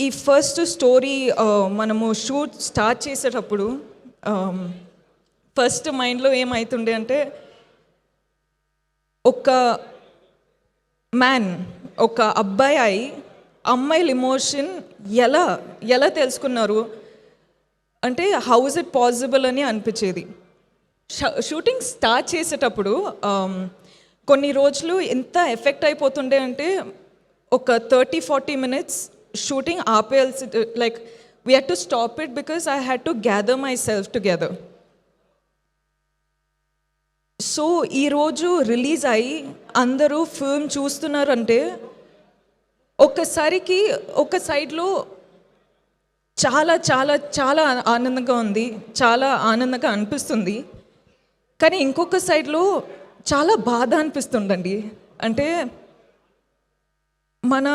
ఈ first story మనము shoot start చేసేటప్పుడు ఫస్ట్ మైండ్లో ఏమవుతుండే అంటే ఒక మ్యాన్ ఒక అబ్బాయి అమ్మాయిల ఎమోషన్ ఎలా ఎలా తెలుసుకున్నారు అంటే హౌ ఇస్ ఇట్ పాసిబుల్ అని అనిపించేది. షూటింగ్ స్టార్ట్ చేసేటప్పుడు కొన్ని రోజులు ఎంత ఎఫెక్ట్ అయిపోతుండే అంటే ఒక 30-40 మినిట్స్ షూటింగ్ ఆపేయాల్సి, like we had to stop it because I had to gather myself together. So ఈరోజు రిలీజ్ అయ్యి అందరూ ఫిల్మ్ చూస్తున్నారంటే ఒక్కసారికి ఒక సైడ్లో చాలా చాలా చాలా ఆనందంగా ఉంది, చాలా ఆనందంగా అనిపిస్తుంది. కానీ ఇంకొక సైడ్లో చాలా బాధ అనిపిస్తుందండి. అంటే మన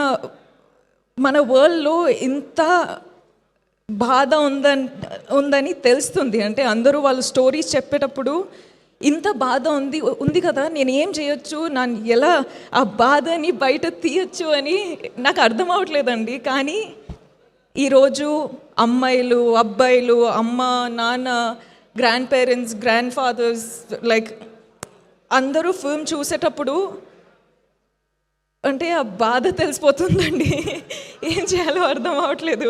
మన వరల్డ్లో ఇంత బాధ ఉందని తెలుస్తుంది. అంటే అందరూ వాళ్ళ స్టోరీస్ చెప్పేటప్పుడు ఇంత బాధ ఉంది కదా, నేను ఏం చేయొచ్చు, నేను ఎలా ఆ బాధని బయట తీయచ్చు అని నాకు అర్థం అవ్వట్లేదండి. కానీ ఈరోజు అమ్మాయిలు అబ్బాయిలు అమ్మ నాన్న grand parents grand fathers like అందరూ ఫిల్మ్ చూసేటప్పుడు అంటే ఆ బాధ తెలిసిపోతుందండి. ఏం చేయాలో అర్థం అవ్వట్లేదు.